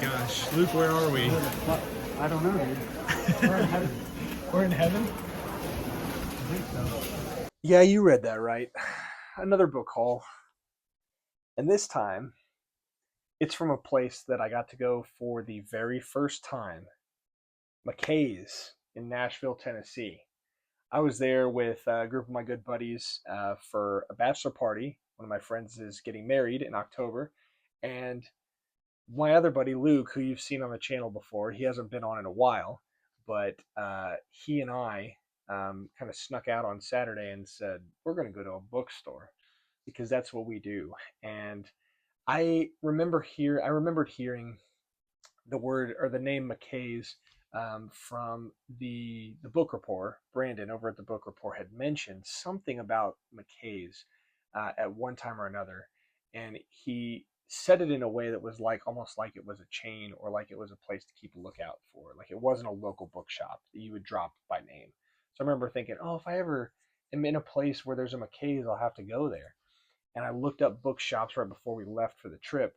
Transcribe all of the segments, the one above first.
gosh. Luke, where are we? I don't know, dude. We're in heaven. We're in heaven? I think so. Yeah, you read that right. Another book haul. And this time, it's from a place that I got to go for the very first time, McKay's in Nashville, Tennessee. I was there with a group of my good buddies for a bachelor party. One of my friends is getting married in October. And my other buddy, Luke, who you've seen on the channel before, he hasn't been on in a while, but he and I kind of snuck out on Saturday and said, we're going to go to a bookstore because that's what we do. And I remembered hearing the word or the name McKay's from the book report. Brandon over at the book report had mentioned something about McKay's at one time or another, and he said it in a way that was like almost like it was a chain or like it was a place to keep a lookout for. Like it wasn't a local bookshop that you would drop by name. So I remember thinking, oh, if I ever am in a place where there's a McKay's, I'll have to go there. And I looked up bookshops right before we left for the trip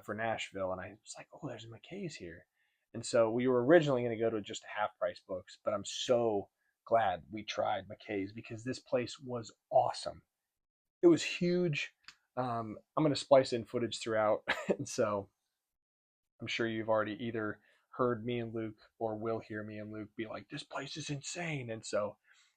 for Nashville, and I was like, "Oh, there's a McKay's here." And so we were originally going to go to just half price books, but I'm so glad we tried McKay's because this place was awesome. It was huge. I'm going to splice in footage throughout, and so I'm sure you've already either heard me and Luke or will hear me and Luke be like, "This place is insane." And so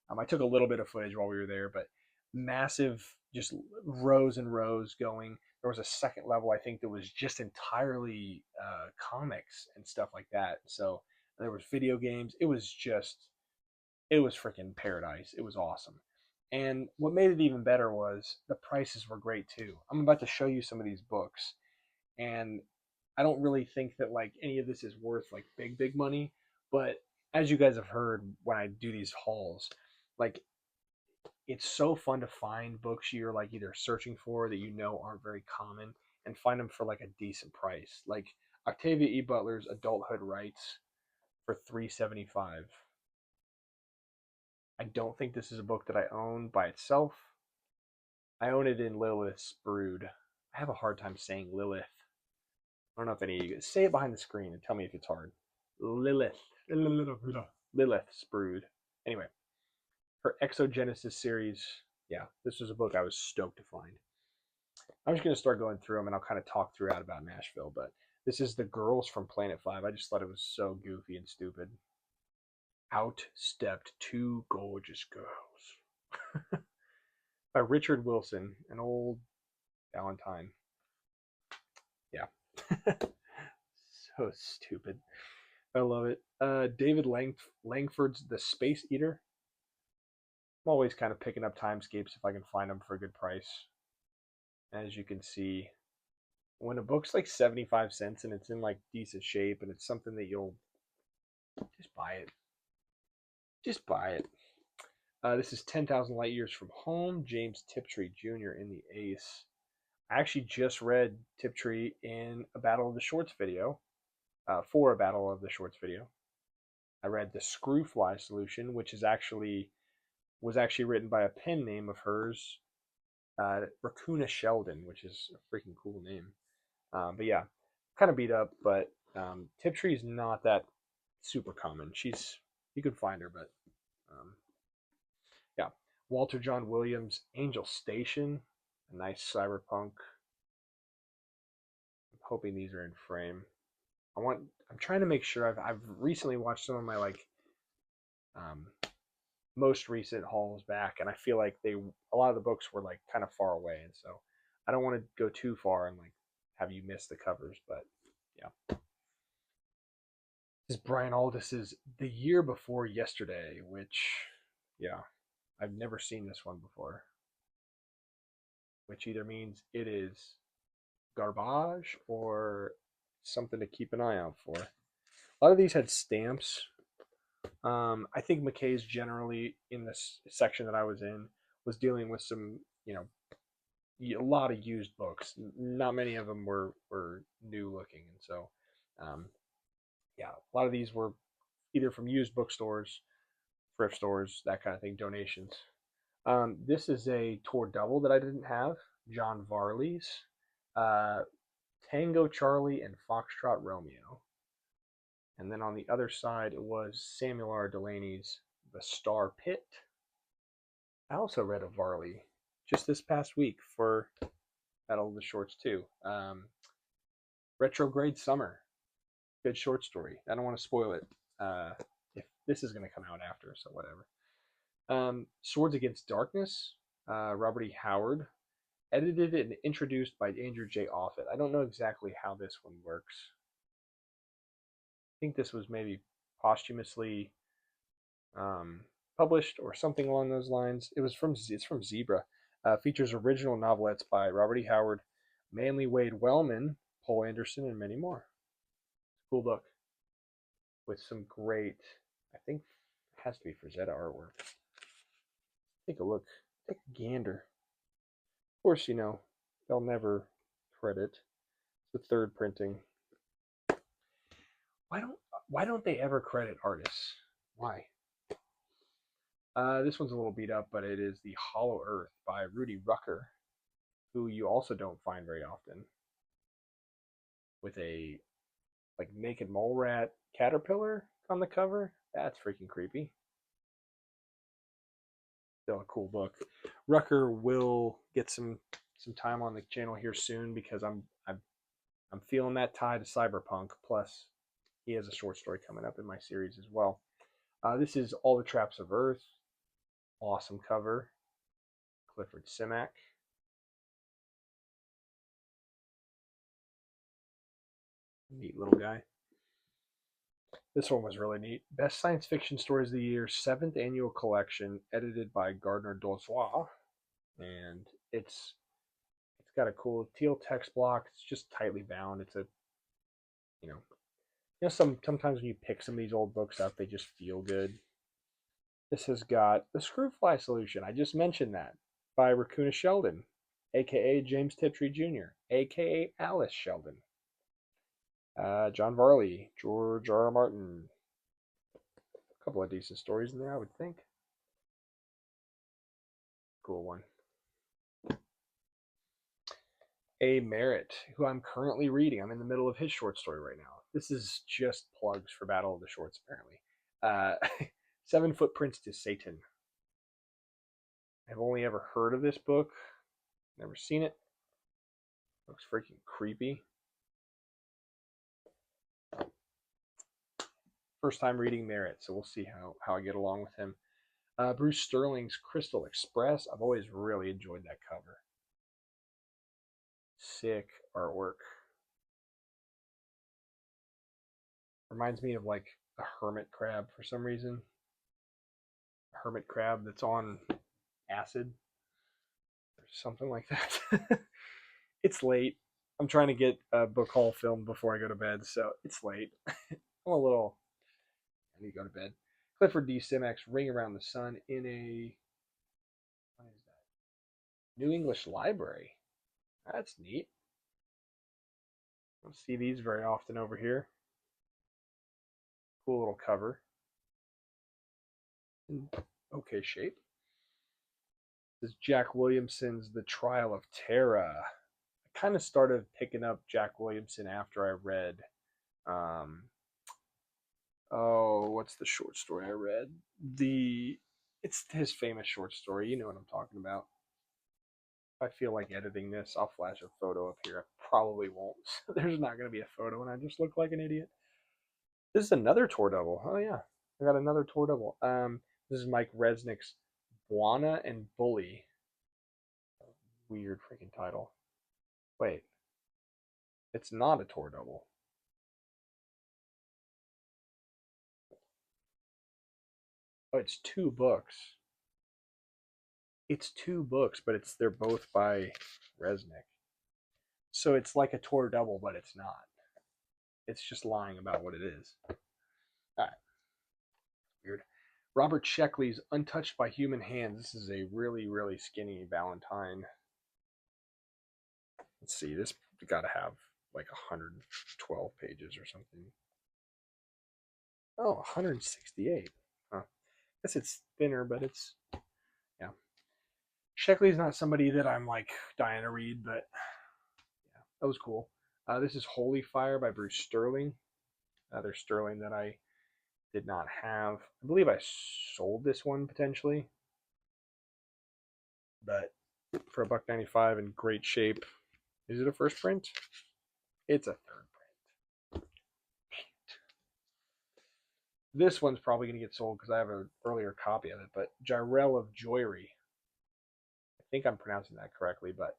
I took a little bit of footage while we were there, but massive, just rows and rows going. There was a second level, I think, that was just entirely comics and stuff like that. So there was video games. It was freaking paradise. It was awesome. And what made it even better was the prices were great too. I'm about to show you some of these books, and I don't really think that like any of this is worth like big money, but as you guys have heard when I do these hauls, like it's so fun to find books you're like either searching for that you know aren't very common and find them for like a decent price. Like Octavia E. Butler's Adulthood Rights for $3.75. I don't think this is a book that I own by itself. I own it in Lilith's Brood. I have a hard time saying Lilith. I don't know if any of you guys say it behind the screen and tell me if it's hard. Lilith. Lilith's Brood. Anyway, her Exogenesis series. Yeah, this was a book I was stoked to find. I'm just going to start going through them and I'll kind of talk throughout about Nashville. But this is The Girls from Planet 5. I just thought it was so goofy and stupid. Out stepped two gorgeous girls. By Richard Wilson, an old Valentine. Yeah. So stupid. I love it. David Langford's The Space Eater. I'm always kind of picking up timescapes if I can find them for a good price. As you can see, when a book's like 75 cents and it's in like decent shape and it's something that you'll just buy it. Just buy it. This is 10,000 Light Years from Home, James Tiptree Jr. in the Ace. I actually just read Tiptree in a Battle of the Shorts video, for a Battle of the Shorts video. I read The Screwfly Solution, which was actually written by a pen name of hers, Raccoona Sheldon, which is a freaking cool name. But yeah, kind of beat up, but Tiptree's not that super common. You could find her, but yeah. Walter John Williams, Angel Station, a nice cyberpunk. I'm hoping these are in frame. I'm trying to make sure I've recently watched some of my like um, most recent hauls back, and I feel like a lot of the books were like kind of far away, and so I don't want to go too far and like have you miss the covers, but yeah. This is Brian Aldiss's The Year Before Yesterday, which, yeah, I've never seen this one before, which either means it is garbage or something to keep an eye out for. A lot of these had stamps. I think McKay's generally in this section that I was in was dealing with some, a lot of used books. Not many of them were new looking, and so, yeah, a lot of these were either from used bookstores, thrift stores, that kind of thing, donations. This is a tour double that I didn't have, John Varley's. Uh, Tango Charlie and Foxtrot Romeo. And then on the other side, it was Samuel R. Delaney's The Star Pit. I also read a Varley just this past week for Battle of the Shorts too. Retrograde Summer. Good short story. I don't want to spoil it. If this is going to come out after, so whatever. Swords Against Darkness. Robert E. Howard. Edited and introduced by Andrew J. Offutt. I don't know exactly how this one works. I think this was maybe posthumously published or something along those lines. It's from Zebra. Features original novelettes by Robert E. Howard, Manly Wade Wellman, Paul Anderson, and many more. Cool book with some great, I think it has to be Frazetta artwork. Take a look. Take a gander. Of course, they'll never credit the third printing. Why don't they ever credit artists? Why? This one's a little beat up, but it is The Hollow Earth by Rudy Rucker, who you also don't find very often. With a naked mole rat caterpillar on the cover. That's freaking creepy. Still a cool book. Rucker will get some time on the channel here soon because I'm feeling that tie to cyberpunk. Plus, he has a short story coming up in my series as well. This is All the Traps of Earth. Awesome cover. Clifford Simak. Neat little guy. This one was really neat. Best Science Fiction Stories of the Year, 7th Annual Collection, edited by Gardner Dozois. And it's got a cool teal text block. It's just tightly bound. It's a, sometimes when you pick some of these old books up, they just feel good. This has got The Screwfly Solution. I just mentioned that. By Raccoona Sheldon, a.k.a. James Tiptree Jr., a.k.a. Alice Sheldon. John Varley, George R. R. Martin. A couple of decent stories in there, I would think. Cool one. A. Merritt, who I'm currently reading. I'm in the middle of his short story right now. This is just plugs for Battle of the Shorts, apparently. 7 Footprints to Satan. I've only ever heard of this book. Never seen it. Looks freaking creepy. First time reading Merritt, so we'll see how I get along with him. Bruce Sterling's Crystal Express. I've always really enjoyed that cover. Sick artwork. Reminds me of like a hermit crab for some reason. A hermit crab that's on acid or something like that. It's late. I'm trying to get a book haul filmed before I go to bed, so it's late. I need to go to bed. Clifford D. Simak's Ring Around the Sun in a, what is that? New English Library. That's neat. I don't see these very often over here. Cool little cover. In okay shape. This is Jack Williamson's The Trial of Terra. I kind of started picking up Jack Williamson after I read what's the short story I read? It's his famous short story. You know what I'm talking about. If I feel like editing this, I'll flash a photo up here. I probably won't. There's not going to be a photo, and I just look like an idiot. This is another tour double. Oh yeah, I got another tour double. This is Mike Resnick's Buana and Bully. Weird freaking title. Wait, it's not a tour double. Oh, it's 2 books. It's 2 books, but they're both by Resnick. So it's like a tour double, but it's not. It's just lying about what it is. All right. Weird. Robert Sheckley's Untouched by Human Hands. This is a really, really skinny Valentine. Let's see. This got to have like 112 pages or something. Oh, 168. Huh. I guess it's thinner, but it's, yeah. Sheckley's not somebody that I'm like dying to read, but yeah, that was cool. This is Holy Fire by Bruce Sterling. Another Sterling that I did not have. I believe I sold this one potentially, but for $1.95 in great shape. Is it a first print? It's a third print. This one's probably going to get sold because I have an earlier copy of it, but Gyrell of Joyery. I think I'm pronouncing that correctly, but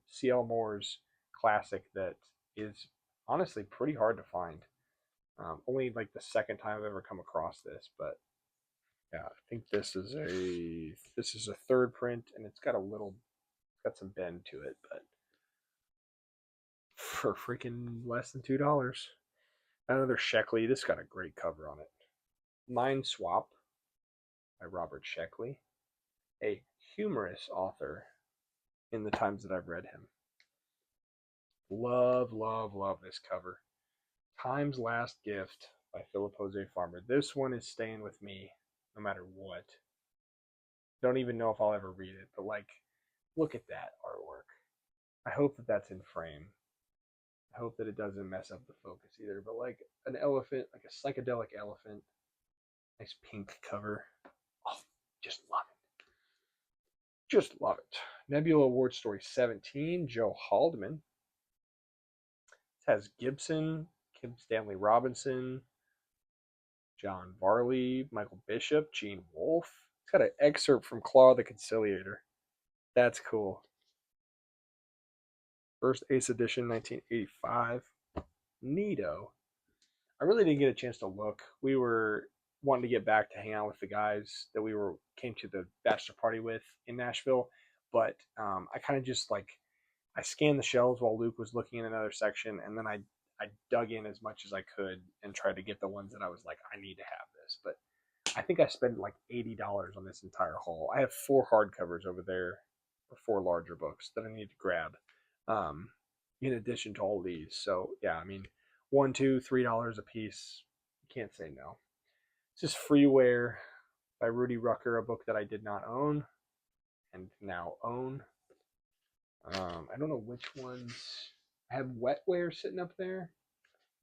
C.L. Moore's classic that is honestly pretty hard to find. Only like the second time I've ever come across this, but yeah, I think this is a third print, and it's got some bend to it, but for freaking less than $2. Another Sheckley. This got a great cover on it. Mind Swap by Robert Sheckley, a humorous author in the times that I've read him. Love, love, love this cover. Time's Last Gift by Philip Jose Farmer. This one is staying with me no matter what. Don't even know if I'll ever read it, but like, look at that artwork. I hope that that's in frame. I hope that it doesn't mess up the focus either, but like an elephant, like a psychedelic elephant, nice pink cover. Oh, just love it. Just love it. Nebula Award Story 17, Joe Haldeman. It has Gibson, Kim Stanley Robinson, John Varley, Michael Bishop, Gene Wolfe. It's got an excerpt from Claw the Conciliator. That's cool. First Ace edition, 1985. Neato. I really didn't get a chance to look. We were wanting to get back to hang out with the guys that came to the bachelor party with in Nashville, but I kind of just like I scanned the shelves while Luke was looking in another section, and then I dug in as much as I could and tried to get the ones that I was like, I need to have this. But I think I spent like $80 on this entire haul. I have 4 hardcovers over there, or 4 larger books that I need to grab, in addition to all these. So yeah, I mean, $1, $2, $3 a piece. Can't say no. This is Freeware by Rudy Rucker, a book that I did not own and now own. I don't know which ones. I have Wetware sitting up there.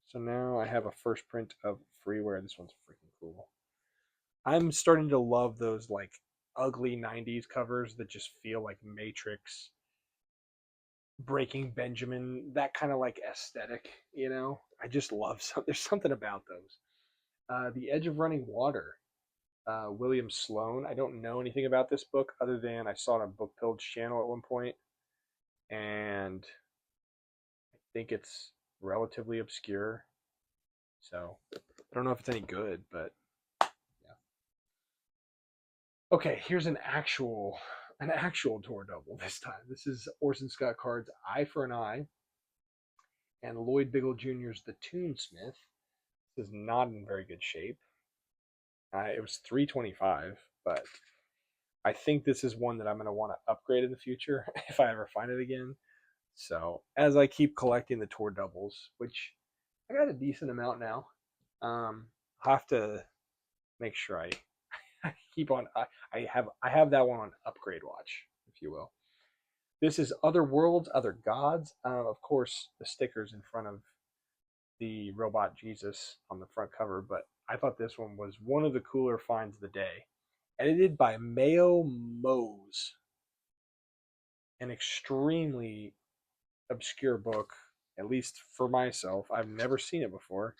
So now I have a first print of Freeware. This one's freaking cool. I'm starting to love those like ugly 90s covers that just feel like Matrix, Breaking Benjamin, that kind of like aesthetic, you know? I just love there's something about those. The Edge of Running Water, William Sloan. I don't know anything about this book other than I saw it on Book Pillage channel at one point, and I think it's relatively obscure. So I don't know if it's any good, but yeah. Okay, here's an actual tour double this time. This is Orson Scott Card's Eye for an Eye and Lloyd Biggle Jr.'s The Toonsmith. This is not in very good shape. It was $3.25, but I think this is one that I'm going to want to upgrade in the future if I ever find it again. So as I keep collecting the tour doubles, which I got a decent amount now, I'll have to make sure I keep on. I have that one on upgrade watch, if you will. This is Other Worlds, Other Gods. Of course, the stickers in front of the robot Jesus on the front cover, but I thought this one was one of the cooler finds of the day. Edited by Mayo Mose. An extremely obscure book, at least for myself. I've never seen it before.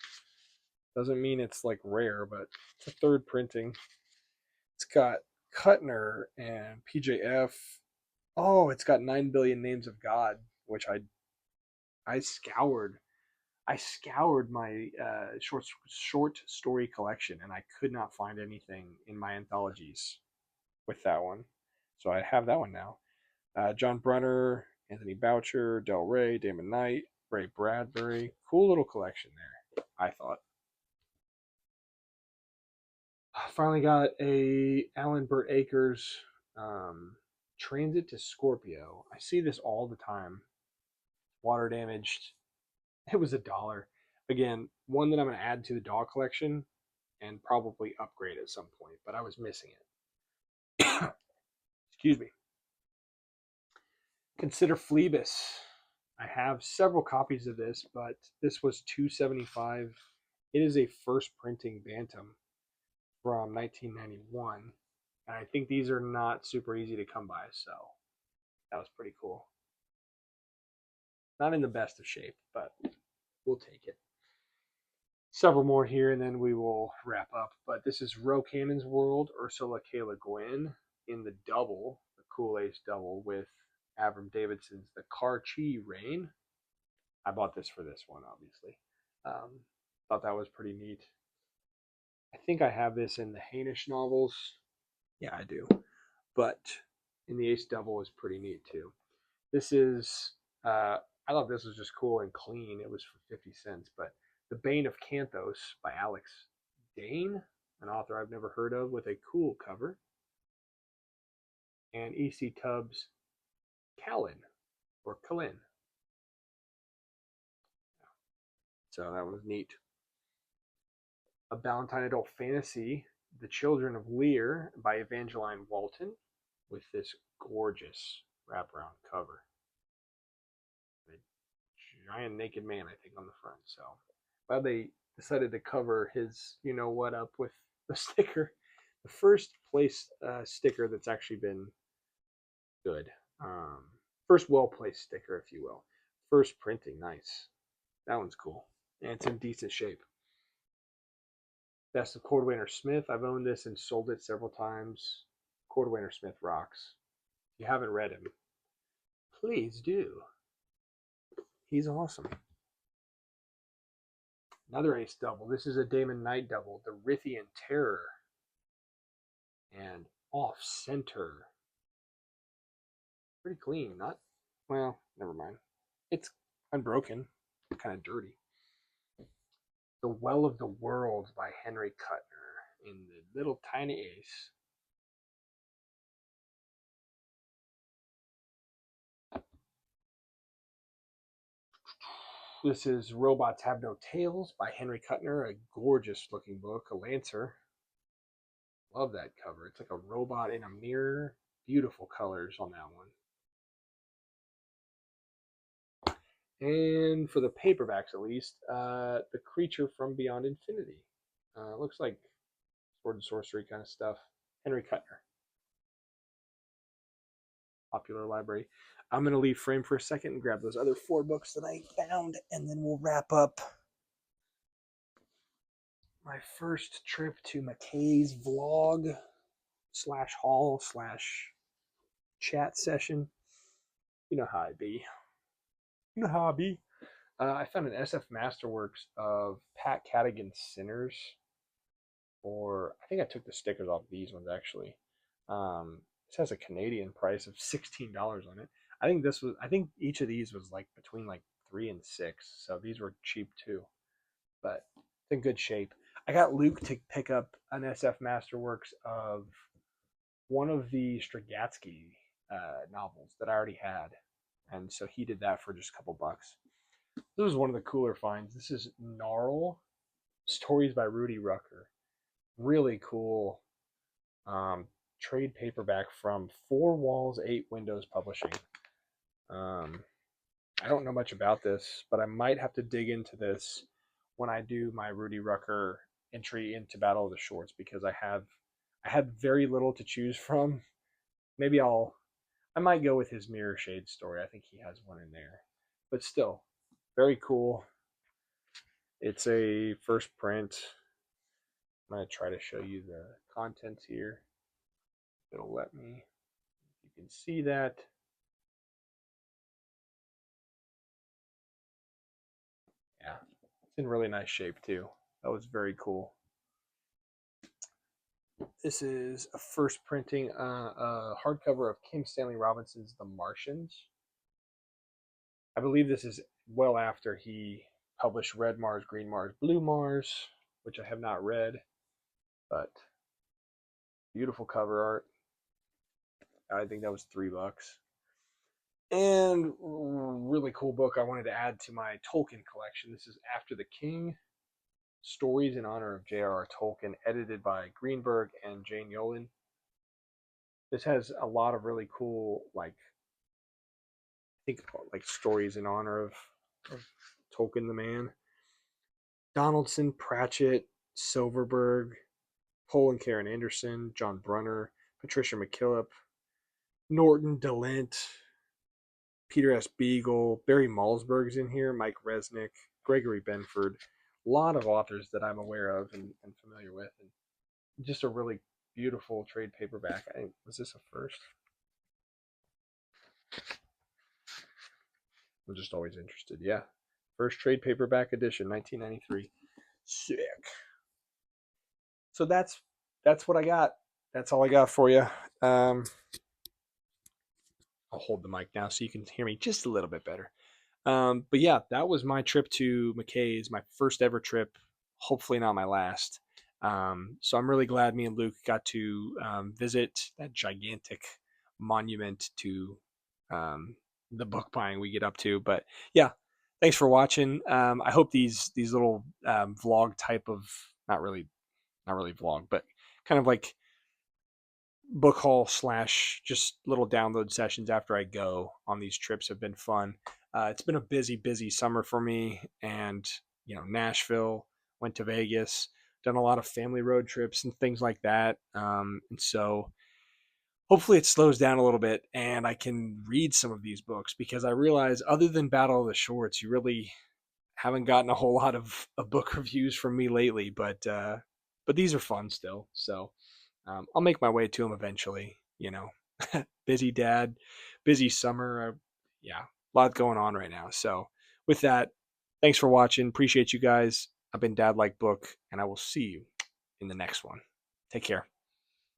Doesn't mean it's like rare, but it's a third printing. It's got Kuttner and PJF. Oh, it's got 9 Billion Names of God, which I scoured. I scoured my short story collection, and I could not find anything in my anthologies with that one. So I have that one now. John Brunner, Anthony Boucher, Del Rey, Damon Knight, Ray Bradbury. Cool little collection there, I thought. Finally got a Alan Burt Akers Transit to Scorpio. I see this all the time. Water damaged. It was $1. Again, one that I'm going to add to the dog collection and probably upgrade at some point, but I was missing it. Excuse me. Consider Phlebas. I have several copies of this, but this was $2.75. It is a first printing Bantam from 1991, and I think these are not super easy to come by, so that was pretty cool. Not in the best of shape, but we'll take it. Several more here, and then we will wrap up. But this is Ro Cannon's World, Ursula K. Le Guin in the double, the Cool Ace double with Avram Davidson's The Kar-Chi Reign. I bought this for this one, obviously. Thought that was pretty neat. I think I have this in the Hainish novels. Yeah, I do. But in the Ace double is pretty neat too. This is, I thought this was just cool and clean. It was for 50 cents. But The Bane of Canthos by Alex Dane, an author I've never heard of, with a cool cover. And E.C. Tubbs' Callan, or Kalin. So that was neat. A Ballantine Adult Fantasy, The Children of Lear by Evangeline Walton, with this gorgeous wraparound cover. A giant naked man, I think, on the front. So glad they decided to cover his you know what up with the sticker. The first place sticker that's actually been good. First well placed sticker, if you will. First printing, nice. That one's cool. And it's in decent shape. Best of Cordwainer Smith. I've owned this and sold it several times. Cordwainer Smith rocks. If you haven't read him, please do. He's awesome. Another Ace double. This is a Damon Knight double. The Rithian Terror. And Off Center. Pretty clean. Not, well, never mind. It's unbroken. Kind of dirty. The Well of the Worlds by Henry Kuttner in the little tiny Ace. This is Robots Have No Tails by Henry Kuttner, a gorgeous looking book, a Lancer. Love that cover. It's like a robot in a mirror. Beautiful colors on that one. And for the paperbacks, at least, The Creature from Beyond Infinity. Looks like sword and sorcery kind of stuff. Henry Kuttner. Popular library. I'm going to leave frame for a second and grab those other 4 books that I found, and then we'll wrap up my first trip to McKay's vlog / haul / chat session. You know how I be. You know how I be. I found an SF Masterworks of Pat Cadigan's Sinners. Or I think I took the stickers off these ones actually. This has a Canadian price of $16 on it. I think each of these was like between like $3 and $6, so these were cheap too. But it's in good shape. I got Luke to pick up an SF Masterworks of one of the Strugatsky novels that I already had, and so he did that for just a couple bucks. This is one of the cooler finds. This is Gnarl, Stories by Rudy Rucker. Really cool trade paperback from Four Walls, Eight Windows Publishing. I don't know much about this, but I might have to dig into this when I do my Rudy Rucker entry into Battle of the Shorts, because I had very little to choose from. Maybe I might go with his Mirror Shade story. I think he has one in there. But still, very cool. It's a first print. I'm going to try to show you the contents here. It'll let me. You can see that. Yeah, it's in really nice shape too. That was very cool. This is a first printing, a hardcover of Kim Stanley Robinson's The Martians. I believe this is well after he published Red Mars, Green Mars, Blue Mars, which I have not read, but beautiful cover art. I think that was $3. And really cool book I wanted to add to my Tolkien collection. This is After the King, Stories in Honor of J.R.R. Tolkien, edited by Greenberg and Jane Yolen. This has a lot of really cool, like, think like stories in honor of Tolkien the man. Donaldson, Pratchett, Silverberg, Poe and Karen Anderson, John Brunner, Patricia McKillop, Norton, Delint, Peter S. Beagle, Barry Malzberg's in here, Mike Resnick, Gregory Benford. A lot of authors that I'm aware of and familiar with. And just a really beautiful trade paperback. Was this a first? I'm just always interested. Yeah. First trade paperback edition, 1993. Sick. So that's what I got. That's all I got for you. I'll hold the mic now so you can hear me just a little bit better. But yeah, that was my trip to McKay's, my first ever trip. Hopefully not my last. So I'm really glad me and Luke got to visit that gigantic monument to the book buying we get up to. But yeah, thanks for watching. I hope these little vlog type of not really vlog, but kind of like book haul slash just little download sessions after I go on these trips have been fun. It's been a busy summer for me, and Nashville, went to Vegas, done a lot of family road trips and things like that. And so hopefully it slows down a little bit and I can read some of these books, because I realize other than Battle of the Shorts, you really haven't gotten a whole lot of book reviews from me lately. But these are fun still. So I'll make my way to them eventually. Busy dad, busy summer. Yeah, a lot going on right now. So with that, thanks for watching. Appreciate you guys. I've been Dad Like Book, and I will see you in the next one. Take care.